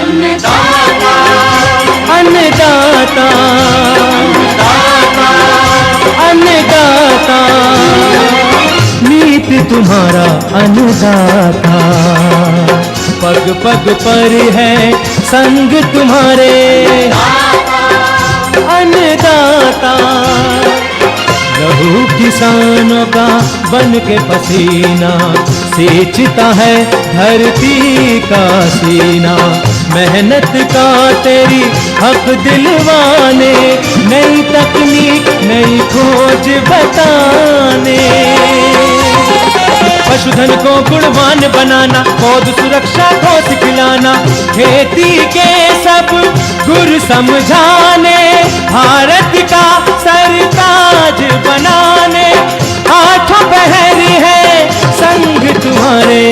अन्नदाता अन्नदाता अन्नदाता नीत तुम्हारा अन्नदाता, पग पग पर है संग तुम्हारे अन्नदाता। लहू किसानों का बन के पसीना सींचता है धरती का सीना, मेहनत का तेरी हक दिलवाने, नई तकनीक नई खोज बताने। पशुधन को गुणवान बनाना, पौध सुरक्षा को सिखलाना, खेती के सब गुर समझाने, भारत का सरताज बनाने, आठों पहर है संग तुम्हारे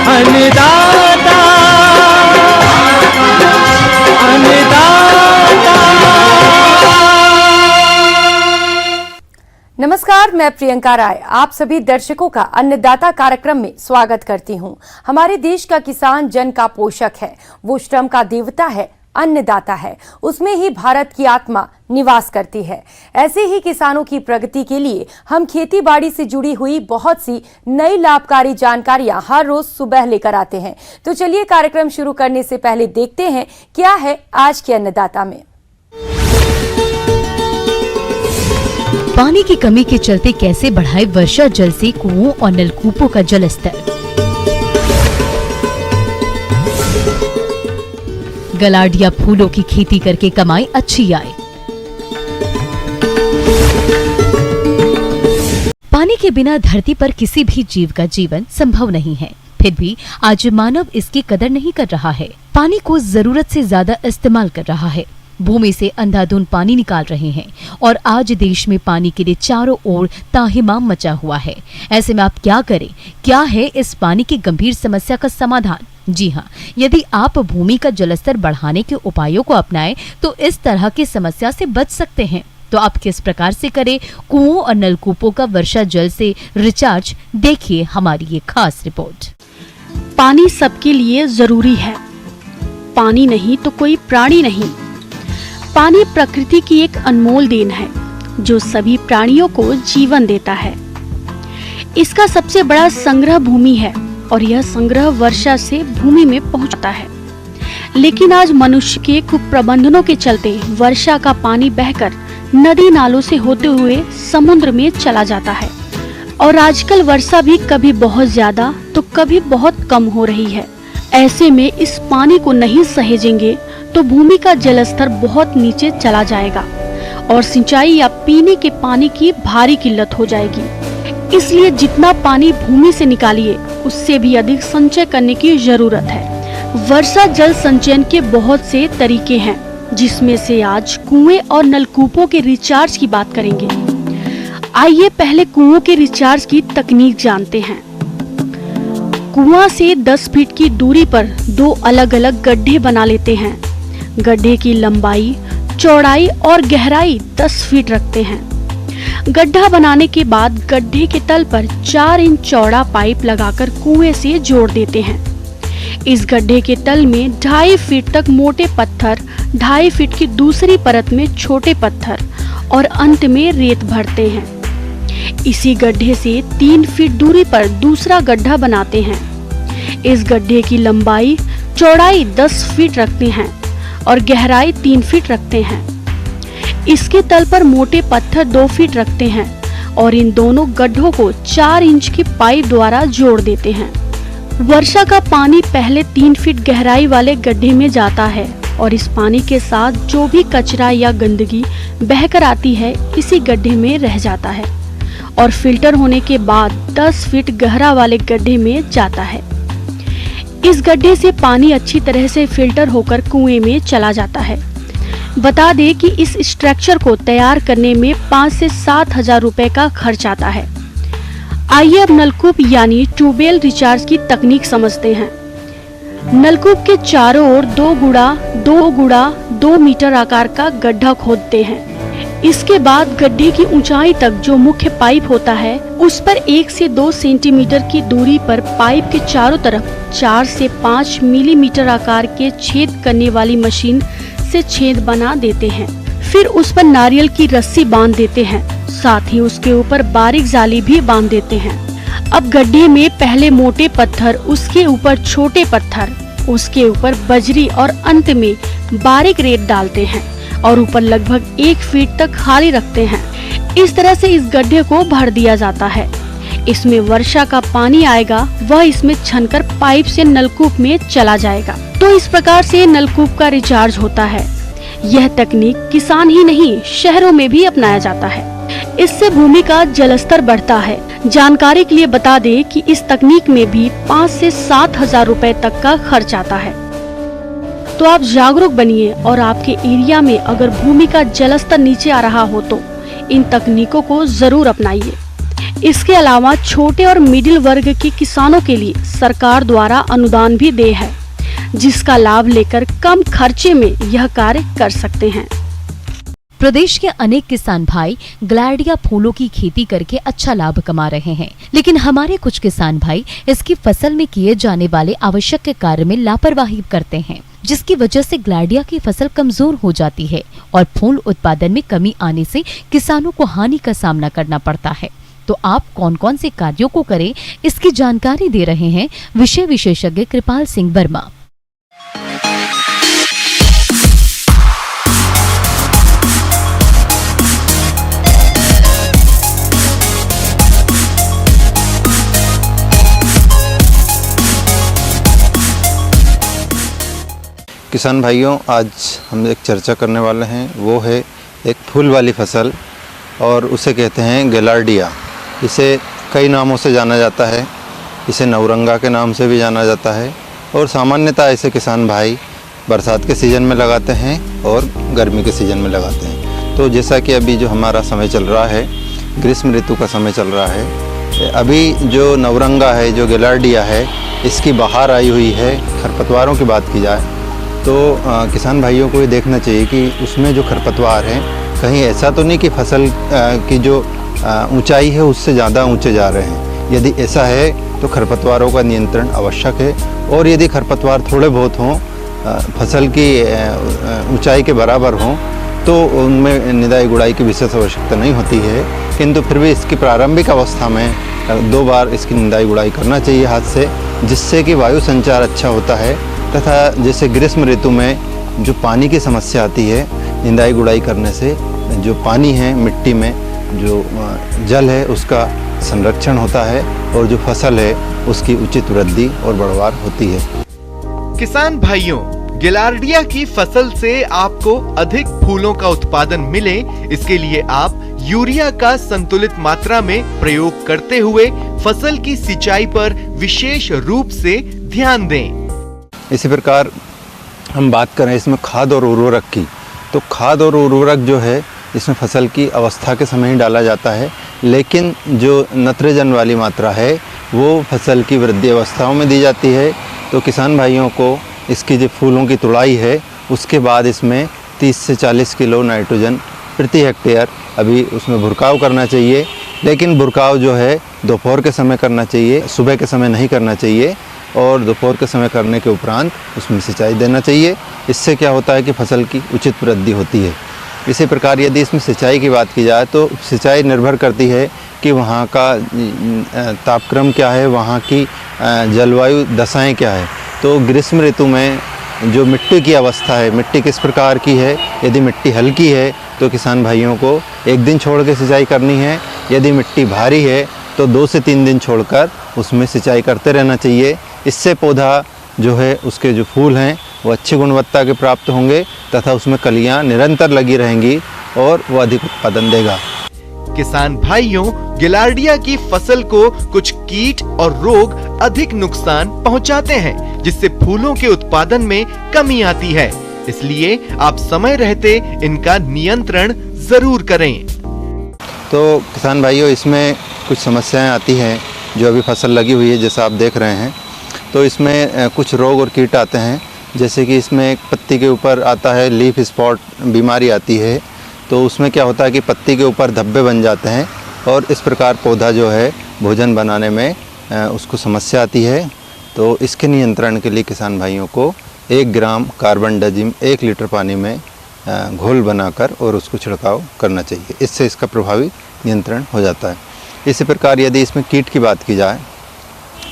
अन्नदाता अन्नदाता। नमस्कार, मैं प्रियंका राय आप सभी दर्शकों का अन्नदाता कार्यक्रम में स्वागत करती हूं। हमारे देश का किसान जन का पोषक है, वो श्रम का देवता है, अन्नदाता है, उसमें ही भारत की आत्मा निवास करती है। ऐसे ही किसानों की प्रगति के लिए हम खेती बाड़ी से जुड़ी हुई बहुत सी नई लाभकारी जानकारियां हर रोज सुबह लेकर आते हैं। तो चलिए कार्यक्रम शुरू करने से पहले देखते हैं क्या है आज के अन्नदाता में। पानी की कमी के चलते कैसे बढ़ाए वर्षा जल से कुओं और नलकूपों का जल स्तर। गलाडिया फूलों की खेती करके कमाई अच्छी आय। पानी के बिना धरती पर किसी भी जीव का जीवन संभव नहीं है, फिर भी आज मानव इसकी कदर नहीं कर रहा है। पानी को जरूरत से ज्यादा इस्तेमाल कर रहा है, भूमि से अंधाधुंध पानी निकाल रहे हैं और आज देश में पानी के लिए चारों ओर ताहिमाम मचा हुआ है। ऐसे में आप क्या करें? क्या है इस पानी की गंभीर समस्या का समाधान? जी हाँ, यदि आप भूमि का जलस्तर बढ़ाने के उपायों को अपनाएं तो इस तरह की समस्या से बच सकते हैं। तो आप किस प्रकार से करें कुओं और नलकूपों का वर्षा जल से रिचार्ज? देखिए हमारी ये खास रिपोर्ट। पानी सबके लिए जरूरी है, पानी नहीं तो कोई प्राणी नहीं। पानी प्रकृति की एक अनमोल देन है जो सभी प्राणियों को जीवन देता है। इसका सबसे बड़ा संग्रह भूमि है और यह संग्रह वर्षा से भूमि में पहुंचता है। लेकिन आज मनुष्य के कुप्रबंधनों के चलते वर्षा का पानी बहकर नदी नालों से होते हुए समुद्र में चला जाता है और आजकल वर्षा भी कभी बहुत ज्यादा तो कभी बहुत कम हो रही है। ऐसे में इस पानी को नहीं सहेजेंगे तो भूमि का जलस्तर बहुत नीचे चला जाएगा और सिंचाई या पीने के पानी की भारी किल्लत हो जाएगी। इसलिए जितना पानी भूमि से निकालिए उससे भी अधिक संचय करने की जरूरत है। वर्षा जल संचयन के बहुत से तरीके हैं, जिसमें से आज कुएं और नलकूपों के रिचार्ज की बात करेंगे। आइए पहले कुओं के रिचार्ज की तकनीक जानते हैं। कुआं से 10 फीट की दूरी पर 2 अलग अलग गड्ढे बना लेते हैं। गड्ढे की लंबाई, चौड़ाई और गहराई 10 फीट रखते हैं। गड्ढा बनाने के बाद गड्ढे के तल पर 4 इंच चौड़ा पाइप लगाकर कुएं से जोड़ देते हैं। इस गड्ढे के तल में 2.5 फीट तक मोटे पत्थर, 2.5 फीट की दूसरी परत में छोटे पत्थर और अंत में रेत भरते हैं। इसी गड्ढे से 3 फीट दूरी पर दूसरा गड्ढा बनाते हैं। इस गड्ढे की लंबाई, चौड़ाई 10 फीट रखते हैं और गहराई 3 फीट रखते हैं। इसके तल पर मोटे पत्थर 2 फीट रखते हैं और इन दोनों गड्ढों को 4 इंच की पाइप द्वारा जोड़ देते हैं। वर्षा का पानी पहले 3 फीट गहराई वाले गड्ढे में जाता है और इस पानी के साथ जो भी कचरा या गंदगी बहकर आती है इसी गड्ढे में रह जाता है और फिल्टर होने के बाद 10 फीट गहरा वाले गड्ढे में जाता है। इस गड्ढे से पानी अच्छी तरह से फिल्टर होकर कुएं में चला जाता है। बता दें कि इस स्ट्रक्चर को तैयार करने में 5 से 7 हजार रुपए का खर्च आता है। आइए अब नलकूप यानी ट्यूबवेल रिचार्ज की तकनीक समझते हैं। नलकूप के चारों ओर 2 गुणा 2 मीटर आकार का गड्ढा खोदते हैं। इसके बाद गड्ढे की ऊंचाई तक जो मुख्य पाइप होता है उस पर 1 से 2 सेंटीमीटर की दूरी पर पाइप के चारों तरफ 4 से 5 मिलीमीटर आकार के छेद करने वाली मशीन से छेद बना देते हैं। फिर उस पर नारियल की रस्सी बांध देते हैं, साथ ही उसके ऊपर बारीक जाली भी बांध देते हैं। अब गड्ढे में पहले मोटे पत्थर, उसके ऊपर छोटे पत्थर, उसके ऊपर बजरी और अंत में बारीक रेत डालते हैं और ऊपर लगभग 1 फीट तक खाली रखते हैं। इस तरह से इस गड्ढे को भर दिया जाता है। इसमें वर्षा का पानी आएगा, वह इसमें छनकर पाइप से नलकूप में चला जाएगा। तो इस प्रकार से नलकूप का रिचार्ज होता है। यह तकनीक किसान ही नहीं, शहरों में भी अपनाया जाता है। इससे भूमि का जलस्तर बढ़ता है। जानकारी के लिए बता दें कि इस तकनीक में भी 5 से 7 हजार रुपए तक का खर्च आता है। तो आप जागरूक बनिए और आपके एरिया में अगर भूमि का जलस्तर नीचे आ रहा हो तो इन तकनीकों को जरूर अपनाइए। इसके अलावा छोटे और मिडिल वर्ग के किसानों के लिए सरकार द्वारा अनुदान भी दे है, जिसका लाभ लेकर कम खर्चे में यह कार्य कर सकते हैं। प्रदेश के अनेक किसान भाई ग्लैडिया फूलों की खेती करके अच्छा लाभ कमा रहे हैं, लेकिन हमारे कुछ किसान भाई इसकी फसल में किए जाने वाले आवश्यक कार्य में लापरवाही करते हैं, जिसकी वजह से ग्लैडिया की फसल कमजोर हो जाती है और फूल उत्पादन में कमी आने से किसानों को हानि का सामना करना पड़ता है। तो आप कौन कौन से कार्यों को करें, इसकी जानकारी दे रहे हैं विषय विशेषज्ञ कृपाल सिंह वर्मा। किसान भाइयों, आज हम एक चर्चा करने वाले हैं, वो है एक फूल वाली फसल और उसे कहते हैं गिलार्डिया। इसे कई नामों से जाना जाता है। इसे नवरंगा के नाम से भी जाना जाता है और सामान्यतः ऐसे किसान भाई बरसात के सीज़न में लगाते हैं और गर्मी के सीज़न में लगाते हैं। तो जैसा कि अभी जो हमारा समय चल रहा है, ग्रीष्म ऋतु का समय चल रहा है, अभी जो नवरंगा है, जो गिलार्डिया है, इसकी बहार आई हुई है। खरपतवारों की बात की जाए तो किसान भाइयों को ये देखना चाहिए कि उसमें जो खरपतवार हैं कहीं ऐसा तो नहीं कि फसल की जो ऊंचाई है उससे ज़्यादा ऊंचे जा रहे हैं। यदि ऐसा है तो खरपतवारों का नियंत्रण आवश्यक है और यदि खरपतवार थोड़े बहुत हों, फसल की ऊंचाई के बराबर हों, तो उनमें निदाई गुड़ाई की विशेष आवश्यकता नहीं होती है। किंतु फिर भी इसकी प्रारंभिक अवस्था में 2 बार इसकी निदाई गुड़ाई करना चाहिए हाथ से, जिससे कि वायु संचार अच्छा होता है। तथा जैसे ग्रीष्म ऋतु में जो पानी की समस्या आती है, निदाई गुड़ाई करने से जो पानी है, मिट्टी में जो जल है, उसका संरक्षण होता है और जो फसल है उसकी उचित वृद्धि और बढ़वार होती है। किसान भाइयों, गिलार्डिया की फसल से आपको अधिक फूलों का उत्पादन मिले, इसके लिए आप यूरिया का संतुलित मात्रा में प्रयोग करते हुए फसल की सिंचाई पर विशेष रूप से ध्यान दें। इसी प्रकार हम बात करें इसमें खाद और उर्वरक की, तो खाद और उर्वरक जो है इसमें फसल की अवस्था के समय ही डाला जाता है, लेकिन जो नत्रजन वाली मात्रा है वो फसल की वृद्धि अवस्थाओं में दी जाती है। तो किसान भाइयों को इसकी जो फूलों की तुड़ाई है उसके बाद इसमें 30 से 40 किलो नाइट्रोजन प्रति हेक्टेयर अभी उसमें भुरकाव करना चाहिए। लेकिन भुरकाव जो है दोपहर के समय करना चाहिए, सुबह के समय नहीं करना चाहिए और दोपहर के समय करने के उपरांत उसमें सिंचाई देना चाहिए। इससे क्या होता है कि फसल की उचित वृद्धि होती है। इसी प्रकार यदि इसमें सिंचाई की बात की जाए तो सिंचाई निर्भर करती है कि वहाँ का तापक्रम क्या है, वहाँ की जलवायु दशाएं क्या है। तो ग्रीष्म ऋतु में जो मिट्टी की अवस्था है, मिट्टी किस प्रकार की है, यदि मिट्टी हल्की है तो किसान भाइयों को 1 दिन छोड़ के सिंचाई करनी है। यदि मिट्टी भारी है तो 2 से 3 दिन छोड़कर उसमें सिंचाई करते रहना चाहिए। इससे पौधा जो है, उसके जो फूल हैं वो अच्छी गुणवत्ता के प्राप्त होंगे तथा उसमें कलियां निरंतर लगी रहेंगी और वो अधिक उत्पादन देगा। किसान भाइयों, गिलार्डिया की फसल को कुछ कीट और रोग अधिक नुकसान पहुंचाते हैं, जिससे फूलों के उत्पादन में कमी आती है। इसलिए आप समय रहते इनका नियंत्रण जरूर करें। तो किसान भाइयों, इसमें कुछ समस्याएं आती हैं जो अभी फसल लगी हुई है, जैसा आप देख रहे हैं। तो इसमें कुछ रोग और कीट आते हैं, जैसे कि इसमें एक पत्ती के ऊपर आता है लीफ स्पॉट बीमारी आती है। तो उसमें क्या होता है कि पत्ती के ऊपर धब्बे बन जाते हैं और इस प्रकार पौधा जो है भोजन बनाने में उसको समस्या आती है। तो इसके नियंत्रण के लिए किसान भाइयों को 1 ग्राम कार्बनडाजिम 1 लीटर पानी में घोल बनाकर और उसको छिड़काव करना चाहिए। इससे इसका प्रभावी नियंत्रण हो जाता है। इसी प्रकार यदि इसमें कीट की बात की जाए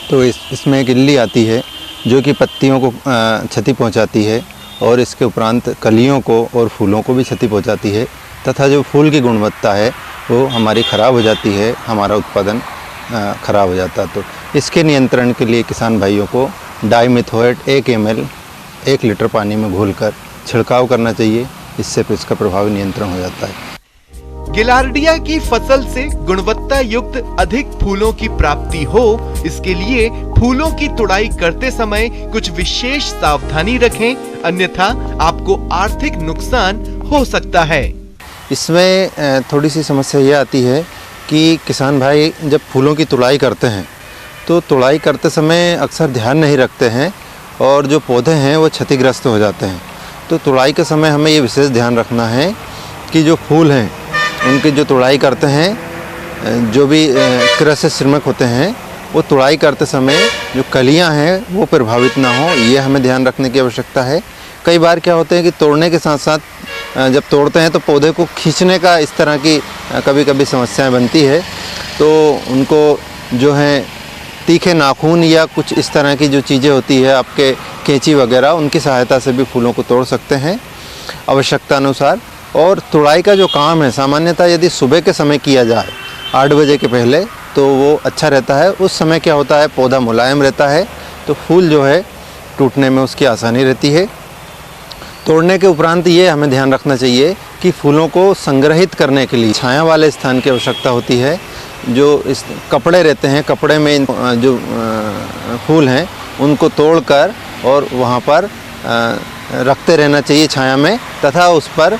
तो इसमें एक इल्ली आती है जो कि पत्तियों को क्षति पहुंचाती है और इसके उपरांत कलियों को और फूलों को भी क्षति पहुंचाती है तथा जो फूल की गुणवत्ता है वो हमारी ख़राब हो जाती है, हमारा उत्पादन ख़राब हो जाता है। तो इसके नियंत्रण के लिए किसान भाइयों को डाइमिथोएट 1 ml 1 लीटर पानी में घोलकर छिड़काव करना चाहिए। इससे इसका प्रभावी नियंत्रण हो जाता है। गिलार्डिया की फसल से गुणवत्ता युक्त अधिक फूलों की प्राप्ति हो, इसके लिए फूलों की तुड़ाई करते समय कुछ विशेष सावधानी रखें, अन्यथा आपको आर्थिक नुकसान हो सकता है। इसमें थोड़ी सी समस्या ये आती है कि किसान भाई जब फूलों की तुड़ाई करते हैं तो तुड़ाई करते समय अक्सर ध्यान नहीं रखते हैं और जो पौधे हैं वो क्षतिग्रस्त हो जाते हैं। तो तुड़ाई के समय हमें ये विशेष ध्यान रखना है कि जो फूल हैं उनकी जो तुड़ाई करते हैं, जो भी कृषि श्रमिक होते हैं वो तुड़ाई करते समय जो कलियां हैं वो प्रभावित ना हो, ये हमें ध्यान रखने की आवश्यकता है। कई बार क्या होते हैं कि तोड़ने के साथ साथ जब तोड़ते हैं तो पौधे को खींचने का इस तरह की कभी कभी समस्याएं बनती है। तो उनको जो है तीखे नाखून या कुछ इस तरह की जो चीज़ें होती है आपके कैंची वगैरह, उनकी सहायता से भी फूलों को तोड़ सकते हैं आवश्यकता अनुसार। और तुड़ाई का जो काम है सामान्यतः यदि सुबह के समय किया जाए 8 बजे के पहले तो वो अच्छा रहता है। उस समय क्या होता है पौधा मुलायम रहता है तो फूल जो है टूटने में उसकी आसानी रहती है। तोड़ने के उपरांत ये हमें ध्यान रखना चाहिए कि फूलों को संग्रहित करने के लिए छाया वाले स्थान की आवश्यकता होती है। जो इस कपड़े रहते हैं, कपड़े में जो फूल हैं उनको तोड़कर और वहाँ पर रखते रहना चाहिए छाया में, तथा उस पर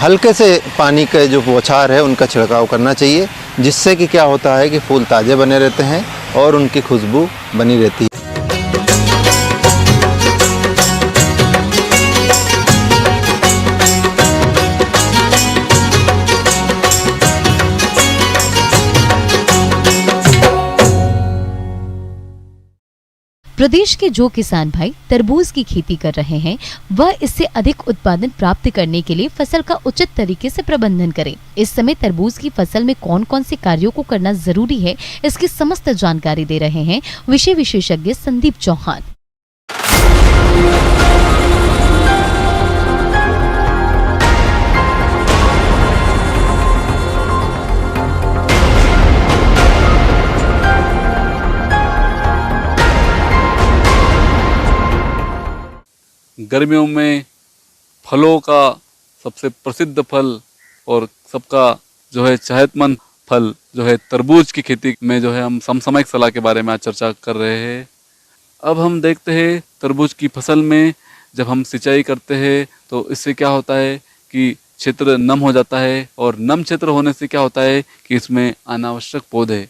हल्के से पानी के जो बौछार है उनका छिड़काव करना चाहिए, जिससे कि क्या होता है कि फूल ताज़े बने रहते हैं और उनकी खुशबू बनी रहती है। प्रदेश के जो किसान भाई तरबूज की खेती कर रहे हैं वह इससे अधिक उत्पादन प्राप्त करने के लिए फसल का उचित तरीके से प्रबंधन करें। इस समय तरबूज की फसल में कौन कौन से कार्यों को करना जरूरी है, इसकी समस्त जानकारी दे रहे हैं विषय विशेषज्ञ संदीप चौहान। गर्मियों में फलों का सबसे प्रसिद्ध फल और सबका जो है सेहतमंद फल जो है तरबूज की खेती में जो है हम समसामयिक सलाह के बारे में आज चर्चा कर रहे हैं। अब हम देखते हैं तरबूज की फसल में जब हम सिंचाई करते हैं तो इससे क्या होता है कि क्षेत्र नम हो जाता है, और नम क्षेत्र होने से क्या होता है कि इसमें अनावश्यक पौधे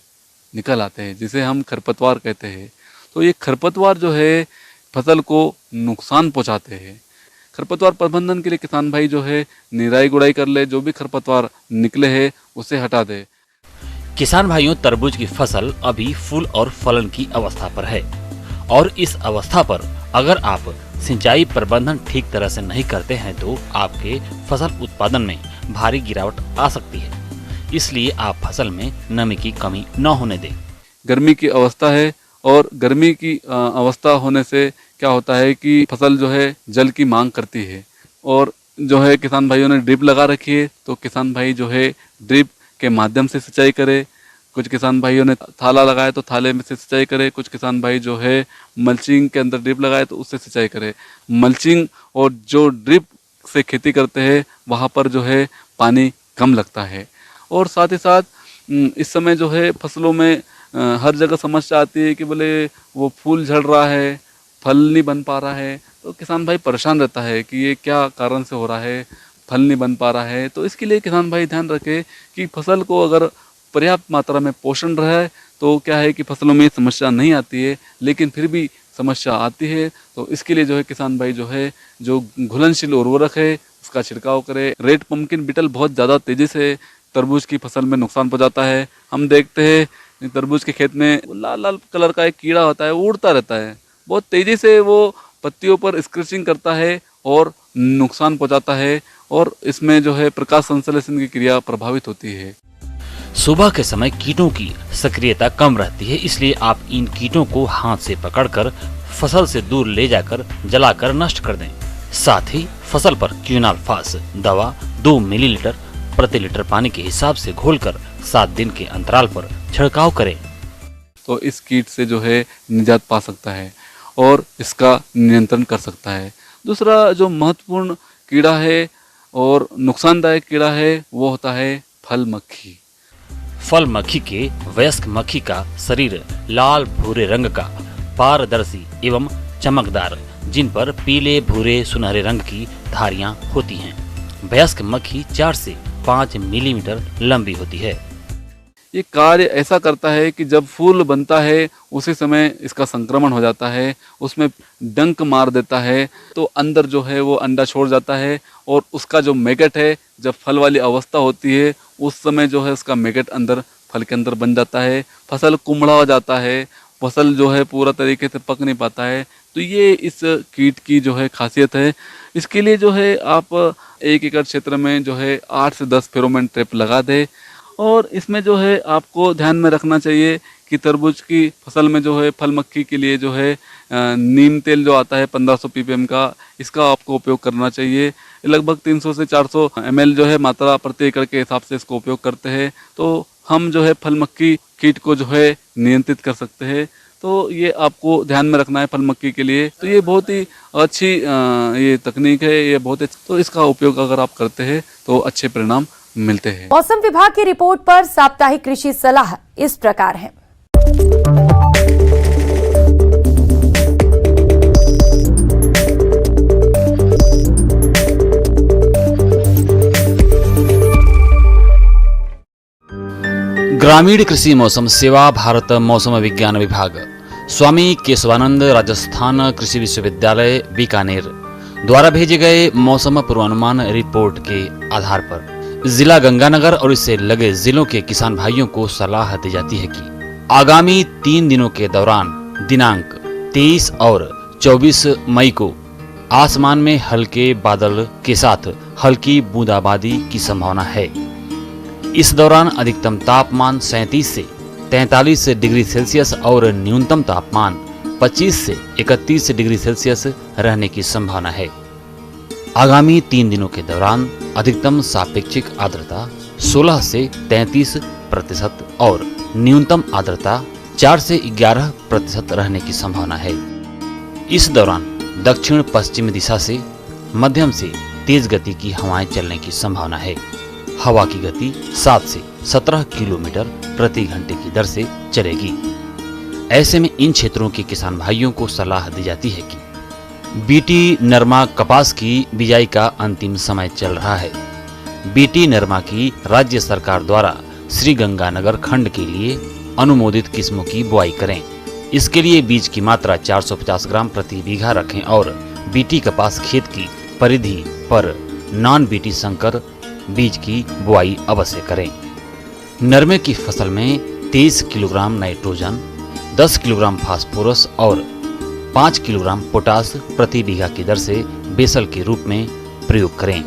निकल आते हैं जिसे हम खरपतवार कहते हैं। तो ये खरपतवार जो है फसल को नुकसान पहुंचाते हैं। खरपतवार प्रबंधन के लिए किसान भाई जो है निराई गुड़ाई कर ले, जो भी खरपतवार निकले है उसे हटा दे। किसान भाइयों, तरबूज की फसल अभी फूल और फलन की अवस्था पर है और इस अवस्था पर अगर आप सिंचाई प्रबंधन ठीक तरह से नहीं करते हैं तो आपके फसल उत्पादन में भारी गिरावट आ सकती है। इसलिए आप फसल में नमी की कमी न होने दें। गर्मी की अवस्था है और गर्मी की अवस्था होने से क्या होता है कि फसल जो है जल की मांग करती है, और जो है किसान भाइयों ने ड्रिप लगा रखी है तो किसान भाई जो है ड्रिप के माध्यम से सिंचाई करे। कुछ किसान भाइयों ने थाला लगाया तो थाले में से सिंचाई करे। कुछ किसान भाई जो है मल्चिंग के अंदर ड्रिप लगाए तो उससे सिंचाई करे। मल्चिंग और जो ड्रिप से खेती करते हैं वहाँ पर जो है पानी कम लगता है। और साथ ही साथ इस समय जो है फसलों में हर जगह समस्या आती है कि बोले वो फूल झड़ रहा है, फल नहीं बन पा रहा है, तो किसान भाई परेशान रहता है कि ये क्या कारण से हो रहा है, फल नहीं बन पा रहा है। तो इसके लिए किसान भाई ध्यान रखे कि फसल को अगर पर्याप्त मात्रा में पोषण रहे तो क्या है कि फसलों में समस्या नहीं आती है, लेकिन फिर भी समस्या आती है तो इसके लिए जो है किसान भाई जो है जो घुलनशील उर्वरक है उसका छिड़काव करे। रेड पम्पकिन बीटल बहुत ज़्यादा तेज़ी से तरबूज की फसल में नुकसान पहुंचाता है। हम देखते हैं तरबूज के खेत में लाल लाल कलर का एक कीड़ा होता है, उड़ता रहता है, बहुत तेज़ी से वो पत्तियों पर स्क्रैचिंग करता है और नुकसान पहुंचाता है और इसमें जो है प्रकाश संश्लेषण की क्रिया प्रभावित होती है। सुबह के समय कीटों की सक्रियता कम रहती है, इसलिए आप इन कीटों को हाथ से पकड़कर फसल से दूर ले जाकर जलाकर नष्ट कर दें। साथ ही फसल पर क्विनाल्फास दवा 2 मिलीलीटर प्रति लीटर पानी के हिसाब से घोलकर 7 दिन के अंतराल पर छिड़काव करें। तो इस कीट से जो है निजात पा सकता है और इसका नियंत्रण कर सकता है। दूसरा जो महत्वपूर्ण कीड़ा है और नुकसानदायक कीड़ा है वो होता है फल मक्खी। फल मक्खी के वयस्क मक्खी का शरीर लाल भूरे रंग का, पारदर्शी एवं चमकदार, जिन पर पीले भूरे सुनहरे रंग की धारियां होती हैं। वयस्क मक्खी 4 से 5 मिलीमीटर लंबी होती है। ये कार्य ऐसा करता है कि जब फूल बनता है उसी समय इसका संक्रमण हो जाता है, उसमें डंक मार देता है तो अंदर जो है वो अंडा छोड़ जाता है और उसका जो मैगट है जब फल वाली अवस्था होती है उस समय जो है उसका मैगट अंदर फल के अंदर बन जाता है, फसल कुम्हड़ा हो जाता है, फसल जो है पूरा तरीके से पक नहीं पाता है। तो ये इस कीट की जो है खासियत है। इसके लिए जो है आप 1 एकड़ क्षेत्र में जो है 8 से 10 फेरोमोन ट्रैप लगा दें और इसमें जो है आपको ध्यान में रखना चाहिए कि तरबूज की फसल में जो है फल मक्खी के लिए जो है नीम तेल जो आता है 1500 ppm का, इसका आपको उपयोग करना चाहिए। लगभग 300 से 400 ml जो है मात्रा प्रति एकड़ के हिसाब से इसको उपयोग करते हैं तो हम जो है फल मक्खी कीट को जो है नियंत्रित कर सकते हैं। तो ये आपको ध्यान में रखना है फल मक्खी के लिए। तो ये बहुत ही अच्छी ये तकनीक है, ये बहुत अच्छी, तो इसका उपयोग अगर आप करते हैं तो अच्छे परिणाम मिलते हैं। मौसम विभाग की रिपोर्ट पर साप्ताहिक कृषि सलाह इस प्रकार है। ग्रामीण कृषि मौसम सेवा, भारत मौसम विज्ञान विभाग, स्वामी केशवानंद राजस्थान कृषि विश्वविद्यालय बीकानेर द्वारा भेजे गए मौसम पूर्वानुमान रिपोर्ट के आधार पर जिला गंगानगर और इससे लगे जिलों के किसान भाइयों को सलाह दी जाती है कि आगामी 3 दिनों के दौरान दिनांक 23 और 24 मई को आसमान में हल्के बादल के साथ हल्की बूंदाबांदी की संभावना है। इस दौरान अधिकतम तापमान 37 से 43 डिग्री सेल्सियस और न्यूनतम तापमान 25 से 31 डिग्री सेल्सियस रहने की संभावना है। आगामी 3 दिनों के दौरान अधिकतम सापेक्षिक आर्द्रता 16 से 33% और न्यूनतम आर्द्रता 4 से 11% रहने की संभावना है। इस दौरान दक्षिण पश्चिम दिशा से मध्यम से तेज गति की हवाएं चलने की संभावना है। हवा की गति 7 से 17 किलोमीटर प्रति घंटे की दर से चलेगी। ऐसे में इन क्षेत्रों के किसान भाइयों को सलाह दी जाती है कि बीटी नरमा कपास की बिजाई का अंतिम समय चल रहा है। बीटी नरमा की राज्य सरकार द्वारा श्री गंगानगर खंड के लिए अनुमोदित किस्मों की बुआई करें। इसके लिए बीज की मात्रा 450 ग्राम प्रति बीघा रखें और बीटी कपास खेत की परिधि पर नॉन बीटी संकर बीज की बुआई अवश्य करें। नरमे की फसल में 23 किलोग्राम नाइट्रोजन, 10 किलोग्राम फास्फोरस और 5 किलोग्राम पोटास प्रति बीघा की दर से बेसल के रूप में प्रयोग करें।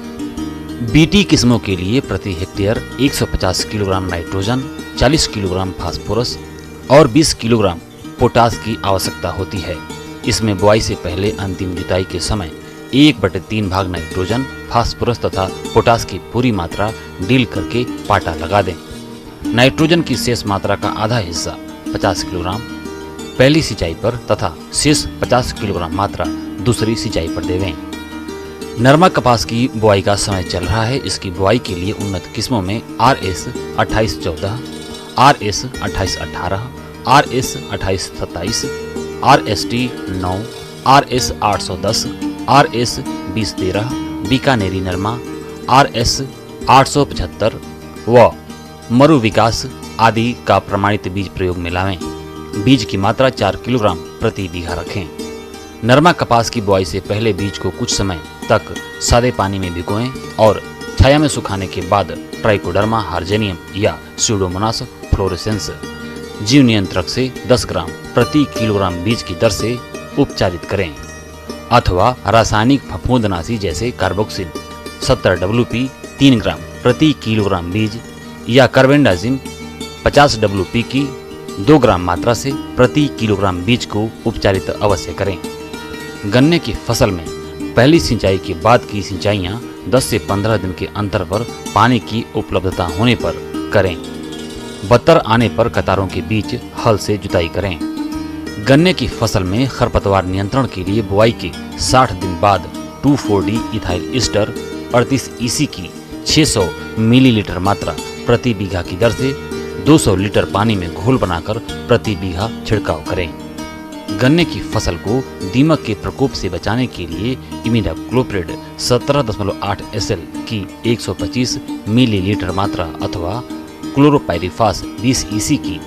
बीटी किस्मों के लिए प्रति hectare 150 kilogram nitrogen, 40 kilogram phosphorus और 20 किलोग्राम पोटास की आवश्यकता होती है। इसमें बुआई से पहले अंतिम जुताई के समय 1/3 भाग नाइट्रोजन, फास्फोरस तथा पोटास की पूरी मात्रा डील करके पाटा लगा दें। नाइट्रोजन की शेष मात्रा का आधा हिस्सा 50 किलोग्राम पहली सिंचाई पर तथा शेष 50 किलोग्राम मात्रा दूसरी सिंचाई पर देवें। नरमा कपास की बुआई का समय चल रहा है। इसकी बुआई के लिए उन्नत किस्मों में RS 2814, RS 2818, RS 2827, RST 9, RS 810, RS 2013, बीकानेरी नरमा RS 875 व मरु विकास आदि का प्रमाणित बीज प्रयोग में लावें। बीज की मात्रा 4 किलोग्राम प्रति बीघा रखें। नरमा कपास की बुआई से पहले बीज को कुछ समय तक सादे पानी में भिगोएं और छाया में सुखाने के बाद ट्राइकोडर्मा हार्जेनियम या स्यूडोमोनास फ्लोरेसेंस जीव नियंत्रक से 10 ग्राम प्रति किलोग्राम बीज की दर से उपचारित करें अथवा रासायनिक फफूंदनाशी जैसे कार्बोक्सिल 70 WP 3 ग्राम प्रति किलोग्राम बीज या कार्बेंडाजिम 50 WP की 2 ग्राम मात्रा से प्रति किलोग्राम बीज को उपचारित अवश्य करें। गन्ने की फसल में पहली सिंचाई के बाद की सिंचाइयां 10 से 15 दिन के अंतर पर पानी की उपलब्धता होने पर करें। बत्तर आने पर कतारों के बीच हल से जुताई करें। गन्ने की फसल में खरपतवार नियंत्रण के लिए बुआई के 60 दिन बाद 2,4-D इथाइल ईस्टर 38 EC की 600 मिलीलीटर मात्रा प्रति बीघा की दर से 200 लीटर पानी में घोल बनाकर प्रति बीघा छिड़काव करें। गन्ने की फसल को दीमक के प्रकोप से बचाने के लिए इमिडाक्लोप्रिड 17.8 SL की 125 मिलीलीटर मात्रा अथवा क्लोरोपाइरिफास 20 EC की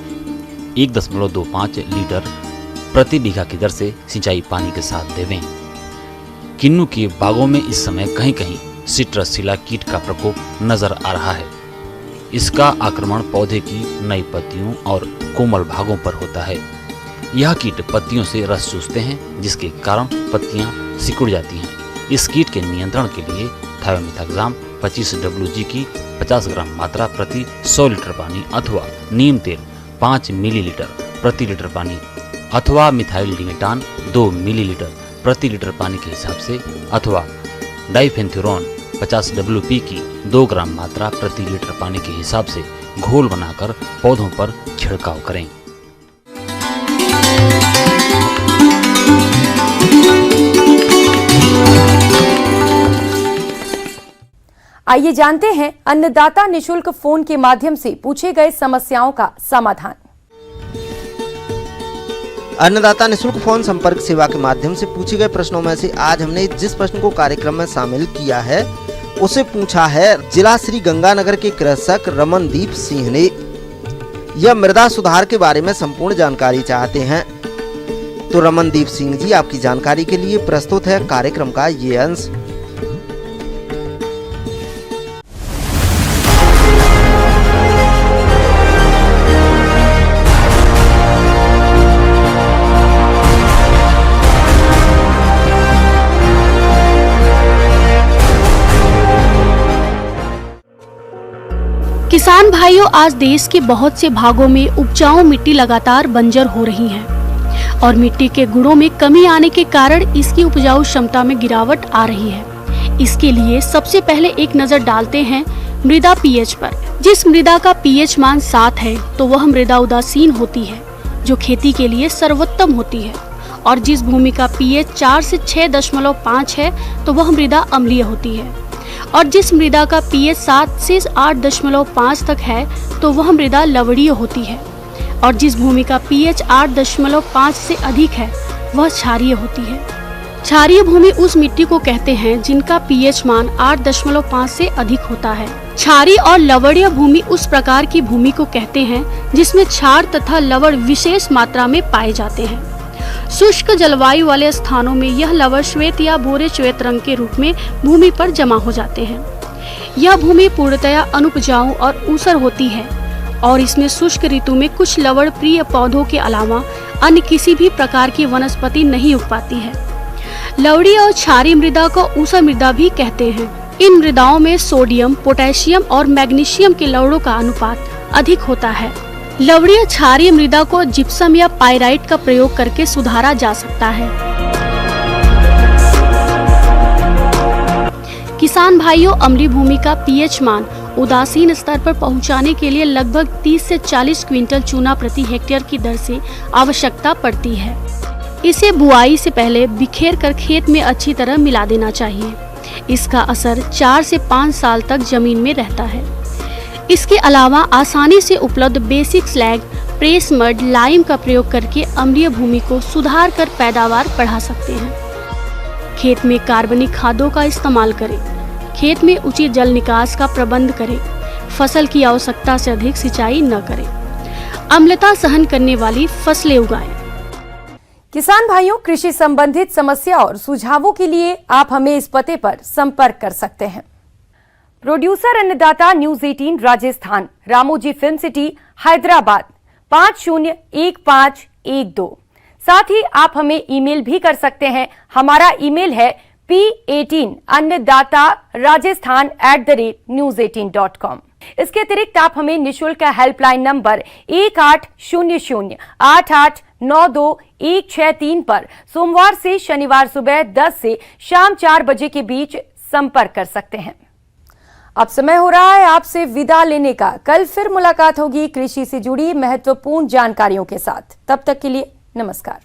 1.25 लीटर प्रति बीघा की दर से सिंचाई पानी के साथ देवें। किन्नू के बागों में इस समय कहीं कहीं सिट्रस सिला कीट का प्रकोप नजर आ रहा है। इसका आक्रमण पौधे की नई पत्तियों और कोमल भागों पर होता है। यह कीट पत्तियों से रस चूसते हैं जिसके कारण पत्तियां सिकुड़ जाती हैं। इस कीट के नियंत्रण के लिए थायोमिथाक्साम 25 WG की 50 ग्राम मात्रा प्रति 100 लीटर पानी अथवा नीम तेल 5 मिलीलीटर प्रति लीटर पानी अथवा मिथाइल डिमेटान 2 मिलीलीटर प्रति लीटर पानी के हिसाब से अथवा डाइफेंथुरॉन 50 WP की 2 ग्राम मात्रा प्रति लीटर पानी के हिसाब से घोल बनाकर पौधों पर छिड़काव करें। आइए जानते हैं अन्नदाता निशुल्क फोन के माध्यम से पूछे गए समस्याओं का समाधान। अन्नदाता निशुल्क फोन संपर्क सेवा के माध्यम से पूछे गए प्रश्नों में से आज हमने जिस प्रश्न को कार्यक्रम में शामिल किया है उसे पूछा है जिला श्री गंगानगर के कृषक रमनदीप सिंह ने। यह मृदा सुधार के बारे में संपूर्ण जानकारी चाहते हैं। तो रमनदीप सिंह जी, आपकी जानकारी के लिए प्रस्तुत है कार्यक्रम का ये अंश। किसान भाइयों, आज देश के बहुत से भागों में उपजाऊ मिट्टी लगातार बंजर हो रही है और मिट्टी के गुणों में कमी आने के कारण इसकी उपजाऊ क्षमता में गिरावट आ रही है। इसके लिए सबसे पहले एक नजर डालते हैं मृदा पीएच पर। जिस मृदा का पीएच मान 7 है तो वह मृदा उदासीन होती है जो खेती के लिए सर्वोत्तम होती है, और जिस भूमि का पीएच 4 से 6.5 है तो वह मृदा अम्लीय होती है, और जिस मृदा का पीएच 7 से 8.5 तक है तो वह मृदा लवणीय होती है, और जिस भूमि का पीएच 8.5 से अधिक है वह क्षारीय होती है। क्षारीय भूमि उस मिट्टी को कहते हैं जिनका पीएच मान 8.5 से अधिक होता है। क्षारीय और लवणीय भूमि उस प्रकार की भूमि को कहते हैं जिसमें क्षार तथा लवण विशेष मात्रा में पाए जाते हैं। शुष्क जलवायु वाले स्थानों में यह लवण श्वेत या भूरे श्वेत रंग के रूप में भूमि पर जमा हो जाते हैं। यह भूमि पूर्णतया अनुपजाऊ और ऊसर होती है और इसमें शुष्क ऋतु में कुछ लवण प्रिय पौधों के अलावा अन्य किसी भी प्रकार की वनस्पति नहीं उग पाती है। लवणीय और क्षारीय मृदा को ऊसर मृदा भी कहते हैं। इन मृदाओं में सोडियम, पोटेशियम और मैग्नीशियम के लवणों का अनुपात अधिक होता है। लवणीय क्षारीय मृदा को जिप्सम या पाइराइट का प्रयोग करके सुधारा जा सकता है। किसान भाइयों, अम्लीय भूमि का पीएच मान उदासीन स्तर पर पहुंचाने के लिए लगभग 30 से 40 क्विंटल चूना प्रति हेक्टेयर की दर से आवश्यकता पड़ती है। इसे बुआई से पहले बिखेर कर खेत में अच्छी तरह मिला देना चाहिए। इसका असर 4 से 5 साल तक जमीन में रहता है। इसके अलावा आसानी से उपलब्ध basic slag, press mud, lime का प्रयोग करके अम्लीय भूमि को सुधार कर पैदावार बढ़ा सकते हैं। खेत में कार्बनिक खादों का इस्तेमाल करें। खेत में उचित जल निकास का प्रबंध करें। फसल की आवश्यकता से अधिक सिंचाई न करें। अम्लता सहन करने वाली फसलें उगाएं। किसान भाइयों, कृषि संबंधित समस्या और सुझावों के लिए आप हमें इस पते पर संपर्क कर सकते हैं। प्रोड्यूसर अन्नदाता news 18 Rajasthan, Ramoji film city, Hyderabad 501512। साथ ही आप हमें ईमेल भी कर सकते हैं। हमारा ईमेल है p18annadatarajasthan@news18.com। इसके अतिरिक्त आप हमें निःशुल्क हेल्पलाइन नंबर 1800-8892-1663 पर सोमवार से शनिवार सुबह 10 से शाम 4 बजे के बीच संपर्क कर सकते हैं। अब समय हो रहा है आपसे विदा लेने का। कल फिर मुलाकात होगी कृषि से जुड़ी महत्वपूर्ण जानकारियों के साथ। तब तक के लिए नमस्कार।